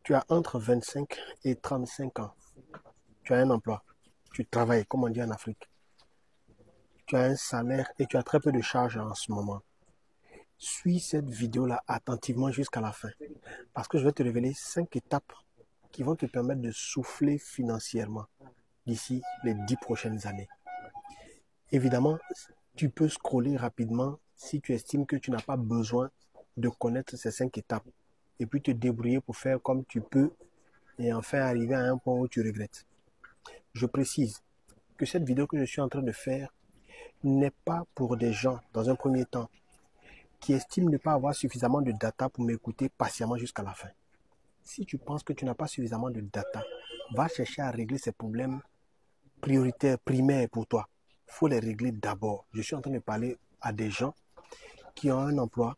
Tu as entre 25 et 35 ans. Tu as un emploi. Tu travailles, comme on dit en Afrique. Tu as un salaire et tu as très peu de charges en ce moment. Suis cette vidéo-là attentivement jusqu'à la fin. Parce que je vais te révéler 5 étapes qui vont te permettre de souffler financièrement d'ici les 10 prochaines années. Évidemment, tu peux scroller rapidement si tu estimes que tu n'as pas besoin de connaître ces 5 étapes et puis te débrouiller pour faire comme tu peux et enfin arriver à un point où tu regrettes. Je précise que cette vidéo que je suis en train de faire n'est pas pour des gens, dans un premier temps, qui estiment ne pas avoir suffisamment de data pour m'écouter patiemment jusqu'à la fin. Si tu penses que tu n'as pas suffisamment de data, va chercher à régler ces problèmes prioritaires, primaires pour toi. Il faut les régler d'abord. Je suis en train de parler à des gens qui ont un emploi,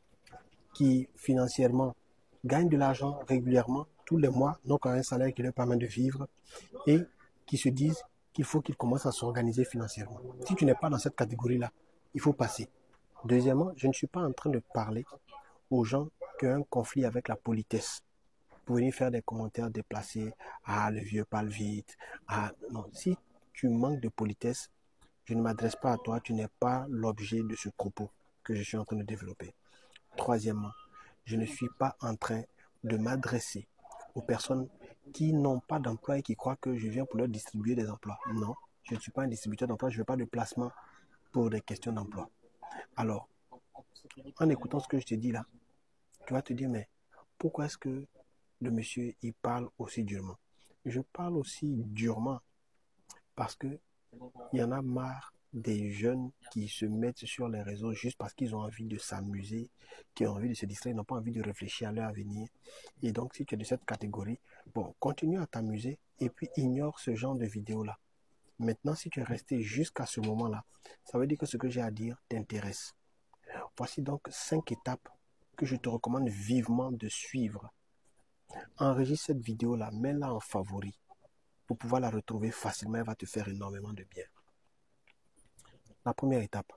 qui financièrement gagnent de l'argent régulièrement, tous les mois, donc un salaire qui leur permet de vivre, et qui se disent qu'il faut qu'ils commencent à s'organiser financièrement. Si tu n'es pas dans cette catégorie-là, il faut passer. Deuxièmement, je ne suis pas en train de parler aux gens qui ont un conflit avec la politesse pour venir faire des commentaires déplacés. Ah, le vieux parle vite. Ah, non. Si tu manques de politesse, je ne m'adresse pas à toi. Tu n'es pas l'objet de ce propos que je suis en train de développer. Troisièmement, je ne suis pas en train de m'adresser aux personnes qui n'ont pas d'emploi et qui croient que je viens pour leur distribuer des emplois. Non, je ne suis pas un distributeur d'emplois. Je ne veux pas de placement pour des questions d'emploi. Alors, en écoutant ce que je te dis là, tu vas te dire, mais pourquoi est-ce que le monsieur, il parle aussi durement? Je parle aussi durement parce que il y en a marre des jeunes qui se mettent sur les réseaux juste parce qu'ils ont envie de s'amuser, qui ont envie de se distraire, ils n'ont pas envie de réfléchir à leur avenir. Et donc, si tu es de cette catégorie, bon, continue à t'amuser et puis ignore ce genre de vidéos-là. Maintenant, si tu es resté jusqu'à ce moment-là, ça veut dire que ce que j'ai à dire t'intéresse. Voici donc 5 étapes que je te recommande vivement de suivre. Enregistre cette vidéo-là, mets-la en favori pour pouvoir la retrouver facilement. Elle va te faire énormément de bien. La première étape,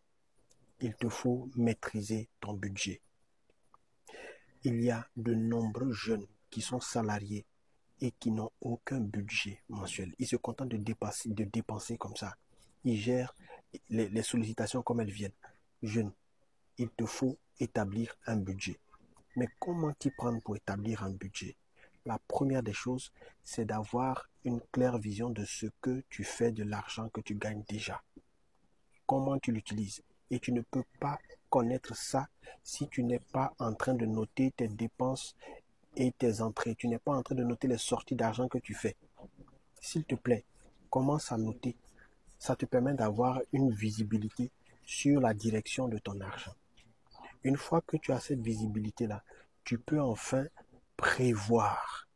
il te faut maîtriser ton budget. Il y a de nombreux jeunes qui sont salariés et qui n'ont aucun budget mensuel. Ils se contentent de dépenser comme ça. Ils gèrent les sollicitations comme elles viennent. Jeune, il te faut établir un budget. Mais comment t'y prendre pour établir un budget? La première des choses, c'est d'avoir une claire vision de ce que tu fais de l'argent que tu gagnes déjà. Comment tu l'utilises? Et tu ne peux pas connaître ça si tu n'es pas en train de noter tes dépenses et tes entrées. Tu n'es pas en train de noter les sorties d'argent que tu fais. S'il te plaît, commence à noter. Ça te permet d'avoir une visibilité sur la direction de ton argent. Une fois que tu as cette visibilité-là, tu peux enfin prévoir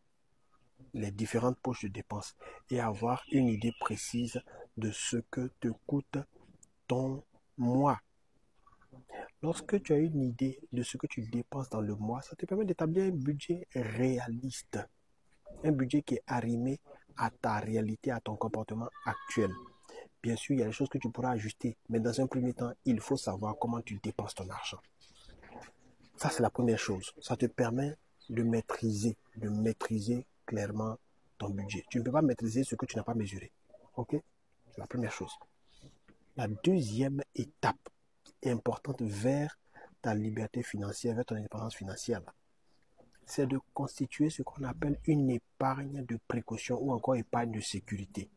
les différentes poches de dépenses et avoir une idée précise de ce que te coûte ton mois. Lorsque tu as une idée de ce que tu dépenses dans le mois, ça te permet d'établir un budget réaliste. Un budget qui est arrimé à ta réalité, à ton comportement actuel. Bien sûr, il y a des choses que tu pourras ajuster, mais dans un premier temps, il faut savoir comment tu dépenses ton argent. Ça, c'est la première chose. Ça te permet de maîtriser clairement ton budget. Tu ne peux pas maîtriser ce que tu n'as pas mesuré. Ok? C'est la première chose. La deuxième étape importante vers ta liberté financière, vers ton indépendance financière, c'est de constituer ce qu'on appelle une épargne de précaution ou encore épargne de sécurité.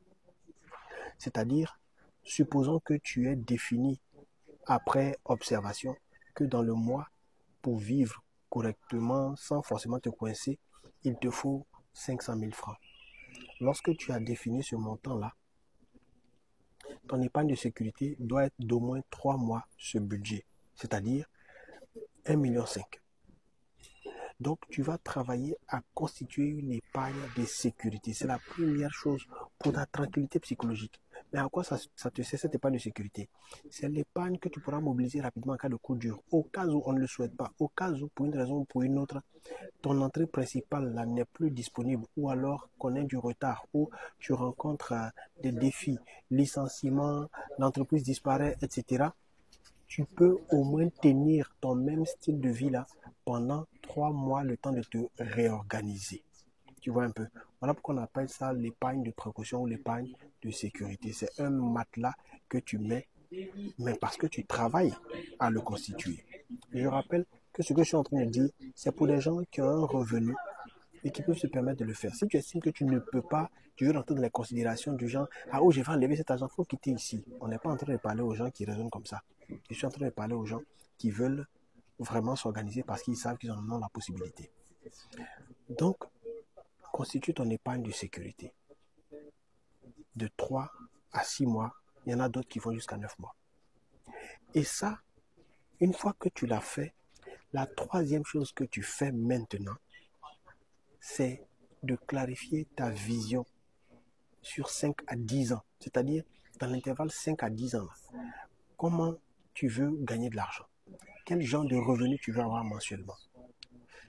C'est-à-dire, supposons que tu aies défini après observation que dans le mois, pour vivre correctement sans forcément te coincer, il te faut 500 000 francs. Lorsque tu as défini ce montant-là, ton épargne de sécurité doit être d'au moins 3 mois ce budget, c'est-à-dire 1,5 million. Donc, tu vas travailler à constituer une épargne de sécurité. C'est la première chose pour ta tranquillité psychologique. Mais à quoi ça te sert cette épargne de sécurité? C'est l'épargne que tu pourras mobiliser rapidement en cas de coup dur. Au cas où on ne le souhaite pas, au cas où pour une raison ou pour une autre, ton entrée principale là n'est plus disponible ou alors qu'on ait du retard ou tu rencontres des défis, licenciement, l'entreprise disparaît, etc. Tu peux au moins tenir ton même style de vie là pendant 3 mois, le temps de te réorganiser. Tu vois un peu. Voilà pourquoi on appelle ça l'épargne de précaution ou l'épargne de sécurité. C'est un matelas que tu mets, mais parce que tu travailles à le constituer. Je rappelle que ce que je suis en train de dire, c'est pour les gens qui ont un revenu et qui peuvent se permettre de le faire. Si tu estimes que tu ne peux pas, tu veux rentrer dans les considérations du genre, ah oh, je vais enlever cet argent, il faut quitter ici. On n'est pas en train de parler aux gens qui raisonnent comme ça. Je suis en train de parler aux gens qui veulent vraiment s'organiser parce qu'ils savent qu'ils en ont la possibilité. Donc, constitue ton épargne de sécurité de 3 à 6 mois. Il y en a d'autres qui vont jusqu'à 9 mois. Et ça, une fois que tu l'as fait, la troisième chose que tu fais maintenant, c'est de clarifier ta vision sur 5 à 10 ans. C'est-à-dire, dans l'intervalle 5 à 10 ans, comment tu veux gagner de l'argent? Quel genre de revenus tu veux avoir mensuellement?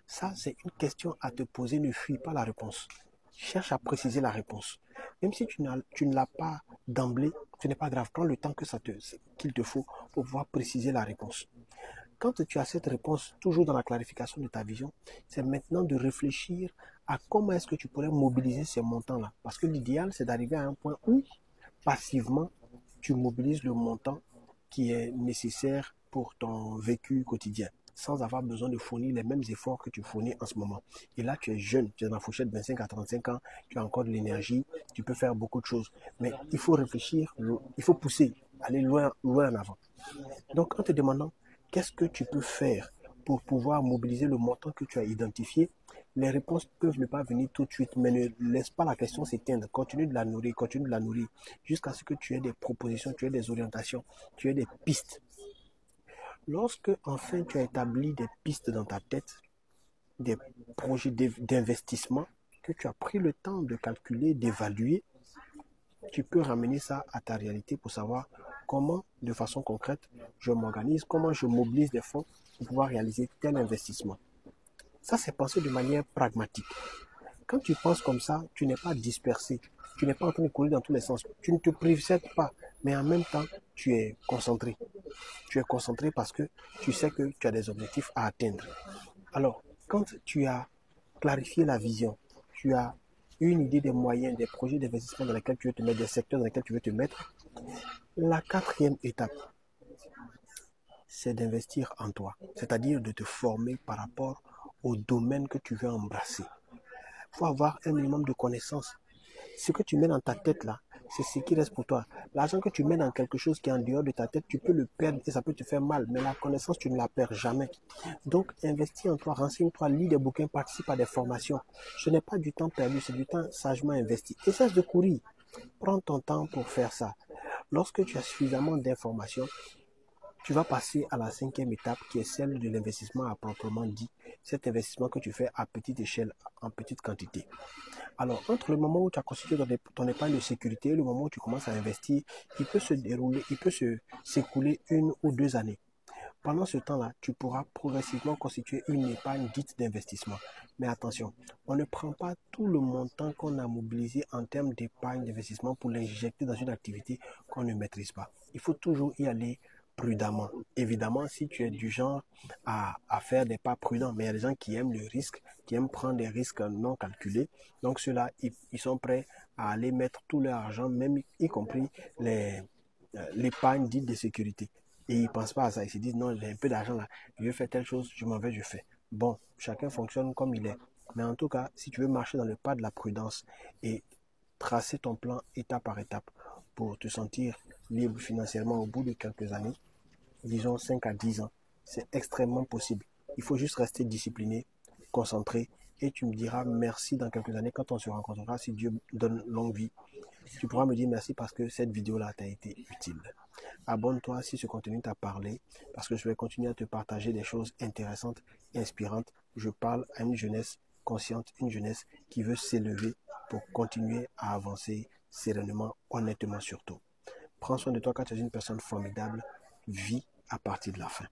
Ça, c'est une question à te poser. Ne fuis pas la réponse. Cherche à préciser la réponse. Même si tu ne l'as pas d'emblée, ce n'est pas grave. Prends le temps qu'il te faut pour pouvoir préciser la réponse. Quand tu as cette réponse, toujours dans la clarification de ta vision, c'est maintenant de réfléchir à comment est-ce que tu pourrais mobiliser ces montants-là. Parce que l'idéal, c'est d'arriver à un point où, passivement, tu mobilises le montant qui est nécessaire pour ton vécu quotidien, sans avoir besoin de fournir les mêmes efforts que tu fournis en ce moment. Et là, tu es jeune, tu es dans la fourchette de 25 à 35 ans, tu as encore de l'énergie, tu peux faire beaucoup de choses. Mais il faut réfléchir, il faut pousser, aller loin, loin en avant. Donc, en te demandant qu'est-ce que tu peux faire pour pouvoir mobiliser le montant que tu as identifié, les réponses peuvent ne pas venir tout de suite, mais ne laisse pas la question s'éteindre. Continue de la nourrir, jusqu'à ce que tu aies des propositions, tu aies des orientations, tu aies des pistes. Lorsque, enfin, tu as établi des pistes dans ta tête, des projets d'investissement que tu as pris le temps de calculer, d'évaluer, tu peux ramener ça à ta réalité pour savoir comment, de façon concrète, je m'organise, comment je mobilise des fonds pour pouvoir réaliser tel investissement. Ça, c'est penser de manière pragmatique. Quand tu penses comme ça, tu n'es pas dispersé. Tu n'es pas en train de courir dans tous les sens. Tu ne te prives pas, mais en même temps, tu es concentré. Tu es concentré parce que tu sais que tu as des objectifs à atteindre. Alors, quand tu as clarifié la vision, tu as une idée des moyens, des projets d'investissement dans lesquels tu veux te mettre, des secteurs dans lesquels tu veux te mettre, la quatrième étape, c'est d'investir en toi, c'est-à-dire de te former par rapport au domaine que tu veux embrasser. Il faut avoir un minimum de connaissances. Ce que tu mets dans ta tête là, c'est ce qui reste pour toi. L'argent que tu mets dans quelque chose qui est en dehors de ta tête, tu peux le perdre et ça peut te faire mal. Mais la connaissance, tu ne la perds jamais. Donc, investis en toi, renseigne-toi, lis des bouquins, participe à des formations. Ce n'est pas du temps perdu, c'est du temps sagement investi. Et cesse de courir. Prends ton temps pour faire ça. Lorsque tu as suffisamment d'informations, tu vas passer à la cinquième étape qui est celle de l'investissement à proprement dit. Cet investissement que tu fais à petite échelle, en petite quantité. Alors, entre le moment où tu as constitué ton épargne de sécurité et le moment où tu commences à investir, il peut s'écouler 1 ou 2 années. Pendant ce temps-là, tu pourras progressivement constituer une épargne dite d'investissement. Mais attention, on ne prend pas tout le montant qu'on a mobilisé en termes d'épargne d'investissement pour l'injecter dans une activité qu'on ne maîtrise pas. Il faut toujours y aller prudemment. Évidemment, si tu es du genre à faire des pas prudents, mais il y a des gens qui aiment le risque, qui aiment prendre des risques non calculés. Donc ceux-là, ils sont prêts à aller mettre tout leur argent, même y compris l'épargne dite de sécurité. Et ils ne pensent pas à ça. Ils se disent, non, j'ai un peu d'argent là, je vais faire telle chose, je m'en vais, je fais. Bon, chacun fonctionne comme il est. Mais en tout cas, si tu veux marcher dans le pas de la prudence et tracer ton plan étape par étape pour te sentir libre financièrement au bout de quelques années, disons 5 à 10 ans, c'est extrêmement possible. Il faut juste rester discipliné, concentré, et tu me diras merci dans quelques années quand on se rencontrera, si Dieu donne longue vie. Tu pourras me dire merci parce que cette vidéo-là t'a été utile. Abonne-toi si ce contenu t'a parlé, parce que je vais continuer à te partager des choses intéressantes et inspirantes. Je parle à une jeunesse consciente, une jeunesse qui veut s'élever pour continuer à avancer sereinement, honnêtement surtout. Prends soin de toi quand tu es une personne formidable. Vis à partir de la fin.